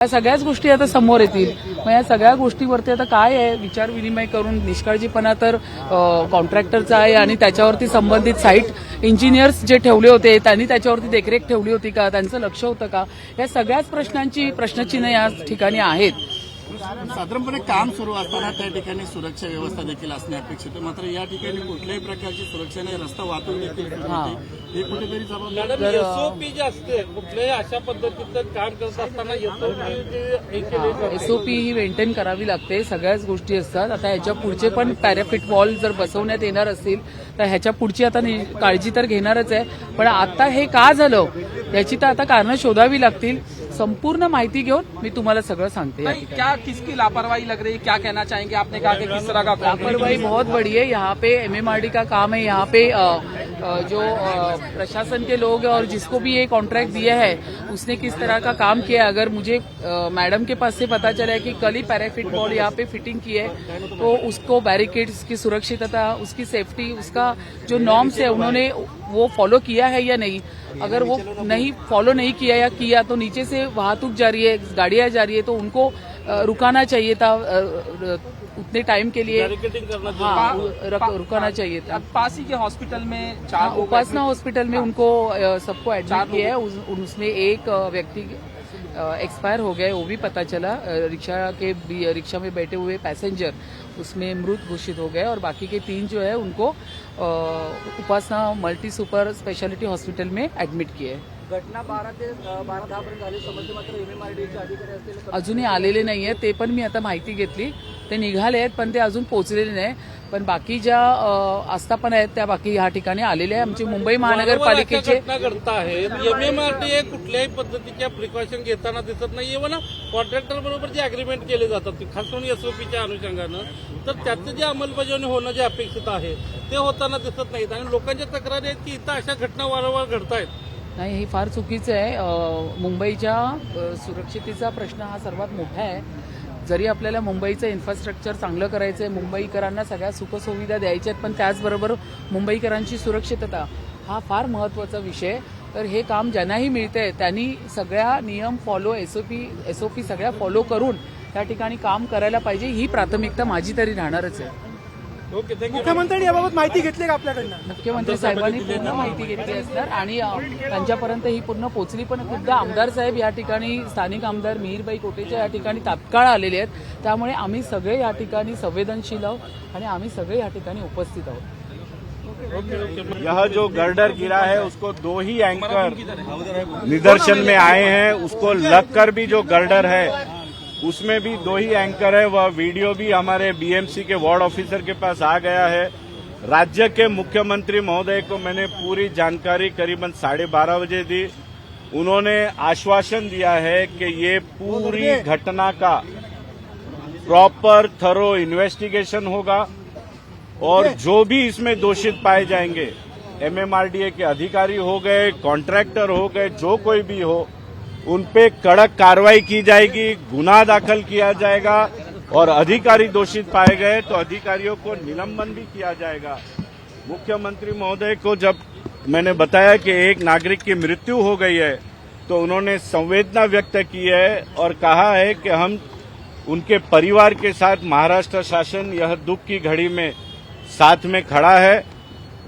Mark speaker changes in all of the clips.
Speaker 1: या सगळ्याच गोष्टी आता समोर येतील। मग या सगळ्या गोष्टीवरती आता काय आहे विचार विनिमय करून निष्काळजीपणा तर कॉन्ट्रॅक्टरचा आहे आणि त्याच्यावरती संबंधित साईट इंजिनियर्स जे ठेवले होते त्यांनी त्याच्यावरती देखरेख ठेवली होती का, त्यांचं लक्ष होतं का, या सगळ्याच प्रश्नचिन्ह या ठिकाणी आहेत।
Speaker 2: साधारणपणे काम सुरू असताना त्या ठिकाणी सुरक्षा व्यवस्था देखील असणे अपेक्षित आहे, मात्र या ठिकाणी कुठल्याही प्रकारची सुरक्षा नाही, रस्ता वाहतूक देखील हे कुठेतरी जबाबदारी
Speaker 3: एसओपी जे असते कुठल्याही अशा पद्धतीचं काम करत असताना
Speaker 1: एसओपी ही मेंटेन करावी लागते, सगळ्याच गोष्टी असतात। आता ह्याच्या पुढचे पण पॅराफिट वॉल जर बसवण्यात येणार असतील तर ह्याच्या पुढची आता काळजी तर घेणारच आहे, पण आता हे का झालं याची तर आता कारणं शोधावी लागतील। संपूर्ण माहिती घेऊन मी तुम्हाला सगळं सांगते।
Speaker 4: क्या किसकी लापरवाही लग रही है, क्या कहना चाहेंगे? आपने कहा कि किस तरह का
Speaker 1: लापरवाही बहुत बड़ी है। यहाँ पे एमएमआरडी का काम है, यहाँ पे जो प्रशासन के लोग और जिसको भी ये कॉन्ट्रैक्ट दिया है उसने किस तरह का काम किया है। अगर मुझे मैडम के पास से पता चला है कि कल ही पैराफिट वॉल यहाँ पे फिटिंग की है तो उसको बैरिकेड्स की सुरक्षितता, उसकी सेफ्टी, उसका जो नॉर्म्स है उन्होंने वो फॉलो किया है या नहीं। अगर वो नहीं फॉलो नहीं किया या किया तो नीचे से वाहतूक जा रही है, गाड़ियां जा रही है तो उनको रुकाना चाहिए था उतने टाइम के लिए। रुकाना चाहिए था।
Speaker 4: पास ही के हॉस्पिटल में 4
Speaker 1: उपासना हॉस्पिटल में उनको सबको एडमिट किया है। उसमें एक व्यक्ति एक्सपायर हो गए, वो भी पता चला। रिक्शा में बैठे हुए पैसेंजर उसमें मृत घोषित हो गए और बाकी के 3 जो है उनको उपासना मल्टी सुपर स्पेशालिटी हॉस्पिटल में एडमिट किए।
Speaker 5: घटना 12 ते 10 पर्यंत झाली, समजते मात्र एमएमआरडीचे अधिकारी असतील
Speaker 1: अजूनही आलेले नाहीये, ते पण मी आता माहिती घेतली। ते निघाले आहेत पण ते अजून पोहोचलेले नाही, पण बाकी ज्या आस्थापना आहेत त्या बाकी ह्या ठिकाणी आलेल्या आहे। आमची मुंबई महानगरपालिकेचे
Speaker 3: घटना घडता आहेत, एमएमआरडीए कुठल्याही पद्धतीच्या प्रिकॉशन घेताना दिसत नाही। इव्हन कॉन्ट्रॅक्टर बरोबर जे अग्रीमेंट केले जातात खास करून एसओपीच्या अनुषंगानं, तर त्याचं जे अंमलबजावणी होणं जे अपेक्षित आहे ते होताना दिसत नाहीत आणि लोकांच्या तक्रारी आहेत की इथं अशा घटना वारंवार घडतायत।
Speaker 1: नाही, हे फार चुकीचं आहे। मुंबईच्या सुरक्षितेचा प्रश्न हा सर्वात मोठा आहे। जरी आपल्याला मुंबईचं इन्फ्रास्ट्रक्चर चांगलं करायचं आहे, मुंबईकरांना सगळ्या सुखसुविधा द्यायच्या आहेत, पण त्याचबरोबर मुंबईकरांची सुरक्षितता हा फार महत्त्वाचा विषय। तर हे काम ज्यांनाही मिळतंय त्यांनी सगळ्या नियम फॉलो, एसओपी सगळ्या फॉलो करून त्या ठिकाणी काम करायला पाहिजे। ही प्राथमिकता माझी तरी राहणारच आहे।
Speaker 5: मुख्यमंत्र्यांनी याबाबत माहिती घेतली का आपल्याकडनं?
Speaker 1: मुख्यमंत्री साहेबांनी पूर्ण माहिती घेतली असणार आणि त्यांच्यापर्यंत ही पूर्ण पोहोचली, पण खुद्द आमदार साहेब या ठिकाणी, स्थानिक आमदार मिहिरबाई कोटेच्या या ठिकाणी तात्काळ आलेले आहेत। त्यामुळे आम्ही सगळे या ठिकाणी संवेदनशील आहोत आणि आम्ही सगळे या ठिकाणी उपस्थित आहोत।
Speaker 6: यह जो गर्डर गिरा है उसको 2 ही एंकर निदर्शन में आए हैं, उसको लगकर भी जो गर्डर है उसमें भी 2 ही एंकर है। वह वीडियो भी हमारे बीएमसी के वार्ड ऑफिसर के पास आ गया है। राज्य के मुख्यमंत्री महोदय को मैंने पूरी जानकारी करीबन 12:30 बजे दी। उन्होंने आश्वासन दिया है कि ये पूरी घटना का प्रॉपर थरो इन्वेस्टिगेशन होगा और जो भी इसमें दोषित पाए जाएंगे, एमएमआरडीए के अधिकारी हो गए, कॉन्ट्रैक्टर हो गए, जो कोई भी हो, उन पे कड़क कार्रवाई की जाएगी, गुनाह दाखिल किया जाएगा और अधिकारी दोषित पाए गए तो अधिकारियों को निलंबन भी किया जाएगा। मुख्यमंत्री महोदय को जब मैंने बताया कि एक नागरिक की मृत्यु हो गई है तो उन्होंने संवेदना व्यक्त की है और कहा है कि हम उनके परिवार के साथ महाराष्ट्र शासन यह दुख की घड़ी में साथ में खड़ा है।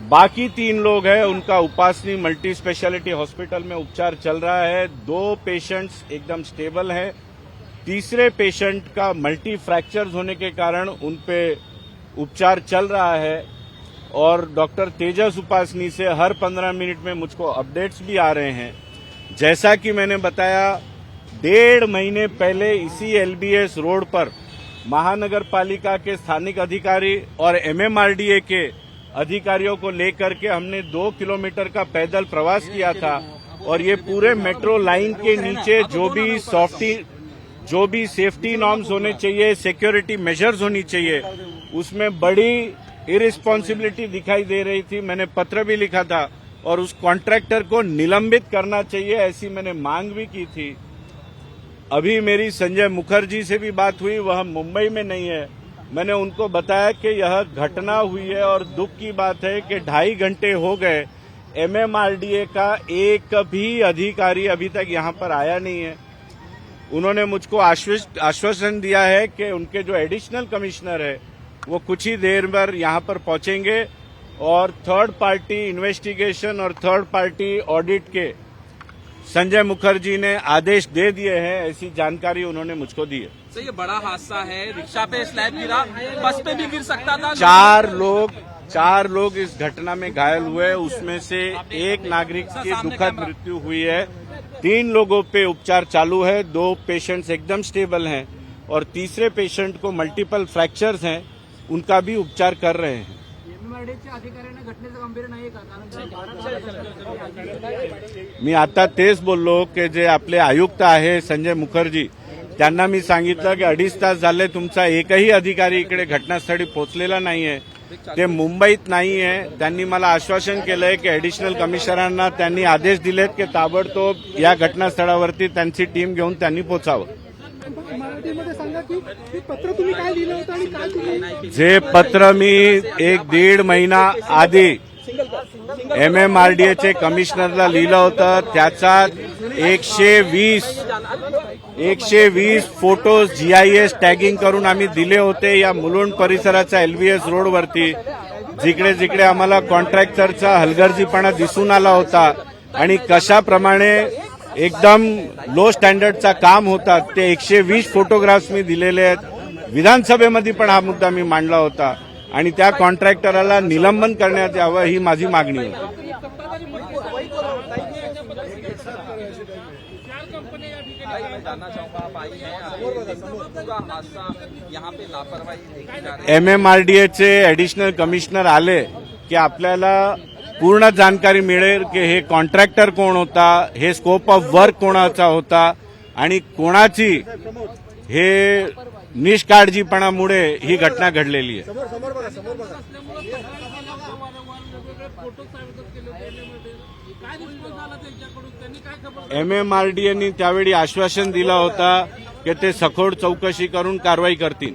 Speaker 6: बाकी 3 लोग हैं, उनका उपासनी मल्टी स्पेशलिटी हॉस्पिटल में उपचार चल रहा है। 2 पेशेंट्स एकदम स्टेबल हैं। तीसरे पेशेंट का मल्टी फ्रैक्चर्स होने के कारण उन पे उपचार चल रहा है और डॉक्टर तेजस उपासनी से हर 15 मिनट में मुझको अपडेट्स भी आ रहे हैं। जैसा कि मैंने बताया, 1.5 महीने पहले इसी एलबीएस रोड पर महानगर पालिका के स्थानिक अधिकारी और एमएमआरडीए के अधिकारियों को लेकर के हमने 2 किलोमीटर का पैदल प्रवास किया था और ये पूरे मेट्रो लाइन के नीचे जो भी सेफ्टी नॉर्म्स होने चाहिए, सिक्योरिटी मेजर्स होनी चाहिए, उसमें बड़ी इरिस्पॉन्सिबिलिटी दिखाई दे रही थी। मैंने पत्र भी लिखा था और उस कॉन्ट्रैक्टर को निलंबित करना चाहिए, ऐसी मैंने मांग भी की थी। अभी मेरी संजय मुखर्जी से भी बात हुई, वह मुंबई में नहीं है। मैंने उनको बताया कि यह घटना हुई है और दुख की बात है कि 2.5 घंटे हो गए, एमएमआरडीए का एक भी अधिकारी अभी तक यहां पर आया नहीं है। उन्होंने मुझको आश्वासन दिया है कि उनके जो एडिशनल कमिश्नर है वो कुछ ही देर में यहाँ पर पहुंचेंगे और थर्ड पार्टी इन्वेस्टिगेशन और थर्ड पार्टी ऑडिट के संजय मुखर्जी ने आदेश दे दिए हैं, ऐसी जानकारी उन्होंने मुझको दी है।
Speaker 4: सर ये बड़ा हादसा है, रिक्शा पे स्लैब गिरा, बस पे भी गिर सकता था।
Speaker 6: चार लोग इस घटना में घायल हुए, उसमें से एक नागरिक की दुखद मृत्यु हुई है। 3 लोगों पे उपचार चालू है, 2 पेशेंट्स एकदम स्टेबल हैं और तीसरे पेशेंट को मल्टीपल फ्रैक्चर्स हैं, उनका भी उपचार कर रहे हैं।
Speaker 5: एमएमआरडीएच्या अधिकाऱ्यांना घटनेचं गांभीर्य नाहीये का?
Speaker 6: मी आता तेच बोललो की जे आपले आयुक्त आहे संजय मुखर्जी, त्यांना मी सांगितलं की 2.5 तास झाले तुमचा एकही अधिकारी इकडे घटनास्थळी पोहोचलेला नाहीये, ते मुंबईत नाहीये। त्यांनी मला आश्वासन केलंय की ऍडिशनल कमिशनरांना त्यांनी आदेश दिलेत की ताबडतोब या घटनास्थळावरती त्यांची टीम घेऊन त्यांनी पोहोचावं।
Speaker 5: मराठीमध्ये सांगा की पत्र तुम्ही काय लिहिलं होतं आणि काय तुम्ही
Speaker 6: जे पत्र मी 1-1.5 महिना आधी MMRDAचे कमिशनरला लिहिलं होतं, त्याचा 120 फोटोज GIS टॅगिंग करून आम्ही दिले होते या मुलुंड परिसराच्या LVS रोडवरती, जिकडे जिकडे आम्हाला कॉन्ट्रॅक्टरचा हलगर्जीपणा दिसून आला होता आणि कशाप्रमाणे एकदम लो स्टँडर्डचा काम होता, ते 120 फोटोग्राफ्स मी दिलेले आहेत। विधानसभेमध्ये पण हा मुद्दा मी मांडला होता आणि त्या कॉन्ट्रॅक्टरला निलंबन करण्यात यावं ही माझी मागणी होती।
Speaker 4: जानना चाहूंगा आप आई हैं, पूरा हादसा यहाँ पे लापरवाही देखी जा रही है।
Speaker 6: MMRDAचे ऍडिशनल कमिशनर आले की आपल्याला पूर्ण जानकारी मिळेल की हे कॉन्ट्रॅक्टर कोण होता, हे स्कोप ऑफ वर्क कोणाचा होता आणि कोणाची हे निष्काळजीपणामुळे ही घटना घडलेली आहे। MMRDAने त्यावेळी आश्वासन दिला होता की ते सखोल चौकशी करून कारवाई करतील।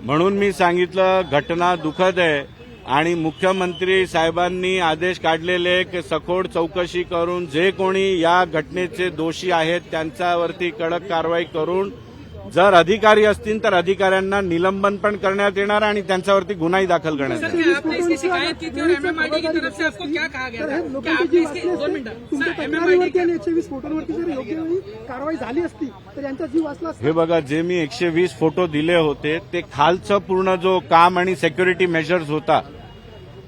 Speaker 6: म्हणून मी सांगितलं घटना दुःखद आहे आणि मुख्यमंत्री साहेबांनी आदेश काढलेले की सखोल चौकशी करून जे कोणी या घटनेचे दोषी आहेत त्यांच्यावरती कडक कारवाई करून जर अधिकारी असतील तर अधिकाऱ्यांना निलंबन पण करण्यात येणार आणि त्यांच्यावरती गुन्हाही दाखल करण्यात येणार।
Speaker 5: आपने इसकी शिकायत की थी और एमएमआरडी की तरफ से आपको क्या कहा गया था? क्या आपने इसके 2 मिनिट तुमच्या तक्रारीवरती आणि 120 फोटोवरती जर योग्य वेळी कारवाई झाली असती तर यांचा जीव वाचला असता।
Speaker 6: हे बघा, जे मी 120 फोटो दिले होते ते खालचं पूर्ण जो काम आणि सिक्युरिटी मेजर्स होता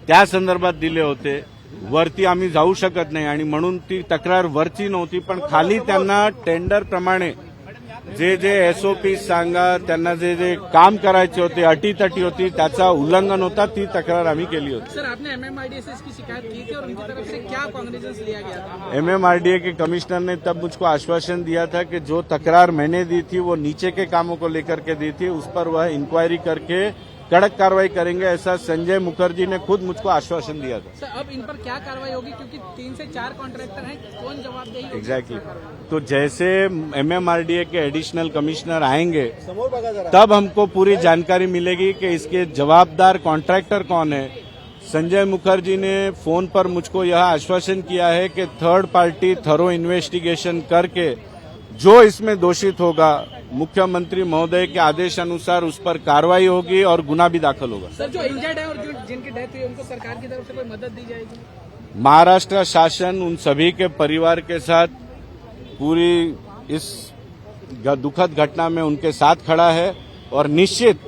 Speaker 6: त्या संदर्भात दिले होते, वरती आम्ही जाऊ शकत नाही आणि म्हणून ती तक्रार वरची नव्हती, पण खाली त्यांना टेंडर प्रमाणे जे जे SOP सांगा त्यांना जे जे काम करायचे होते, अटीतटी होती, त्याचा उल्लंघन होता, ती तक्रार आम्ही केली होती।
Speaker 5: सर आपने एमएमआरडी से इसकी शिकायत की थी और उनकी तरफ से क्या कॉग्निजेंस लिया गया था?
Speaker 6: MMRDA के कमिश्नर ने तब मुझको आश्वासन दिया था कि जो तकरार मैंने दी थी वो नीचे के कामों को लेकर के दी थी, उस पर वह इंक्वायरी करके कड़क कार्रवाई करेंगे, ऐसा संजय मुखर्जी ने खुद मुझको आश्वासन दिया था।
Speaker 5: सर अब इन पर क्या कार्रवाई होगी क्योंकि 3 से 4 कॉन्ट्रैक्टर हैं, कौन जवाबदेही होगी?
Speaker 6: एग्जैक्टली। तो जैसे MMRDA के एडिशनल कमिश्नर आएंगे तब हमको पूरी जानकारी मिलेगी कि इसके जवाबदार कॉन्ट्रैक्टर कौन है। संजय मुखर्जी ने फोन पर मुझको यह आश्वासन किया है कि थर्ड पार्टी थरो इन्वेस्टिगेशन करके जो इसमें दोषित होगा मुख्यमंत्री महोदय के आदेश अनुसार उस पर कार्रवाई होगी और गुना भी दाखिल होगा।
Speaker 5: सर जो इंजर्ड है और जो जिनकी डेथ हुई उनको सरकार की तरफ से कोई मदद दी जाएगी?
Speaker 6: महाराष्ट्र शासन उन सभी के परिवार के साथ पूरी इस दुखद घटना में उनके साथ खड़ा है और निश्चित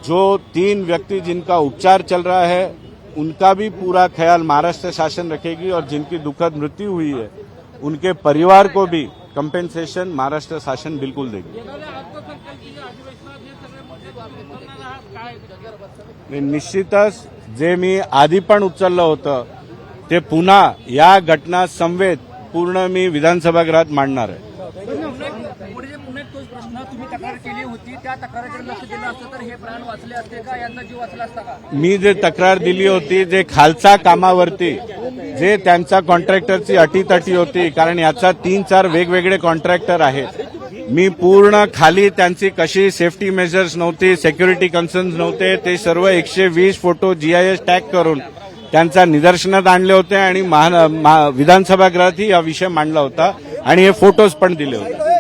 Speaker 6: जो 3 व्यक्ति जिनका उपचार चल रहा है उनका भी पूरा ख्याल महाराष्ट्र शासन रखेगी और जिनकी दुखद मृत्यु हुई है उनके परिवार को भी कंपेन्सेशन महाराष्ट्र शासन बिल्कुल देगी। निश्चितच जे मी आधी पण उचललं होतं ते पुन्हा या घटना संवेद पूर्ण मी विधानसभागृहात मांडणार आहे।
Speaker 5: पुणे तोच प्रश्न तुम्ही तक्रार केली होती, त्या तक्रारीकडे लक्ष दिलं असतं तर हे प्राण वाचले असते का, यांचा जीव वाचला असता का?
Speaker 6: मी जे तक्रार दिली होती जे खालच्या कामावरती जे त्यांच्या कॉन्ट्रॅक्टरची अटीतटी होती, कारण याचा 3-4 वेगवेगळे कॉन्ट्रॅक्टर आहेत, मी पूर्ण खाली त्यांची कशी सेफ्टी मेजर्स नव्हती, सिक्युरिटी कन्सर्न्स नव्हते, ते सर्व 120 फोटो GIS टॅग करून त्यांचा निदर्शनात आणले होते आणि विधानसभागृहातही हा विषय मांडला होता आणि हे फोटोज पण दिले होते.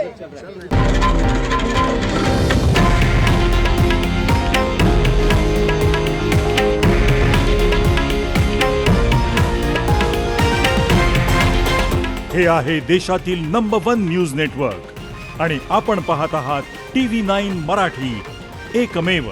Speaker 7: हे आहे देशातील नंबर 1 न्यूज नेटवर्क आणि आपण पाहत आहात TV9 मराठी, एकमेव.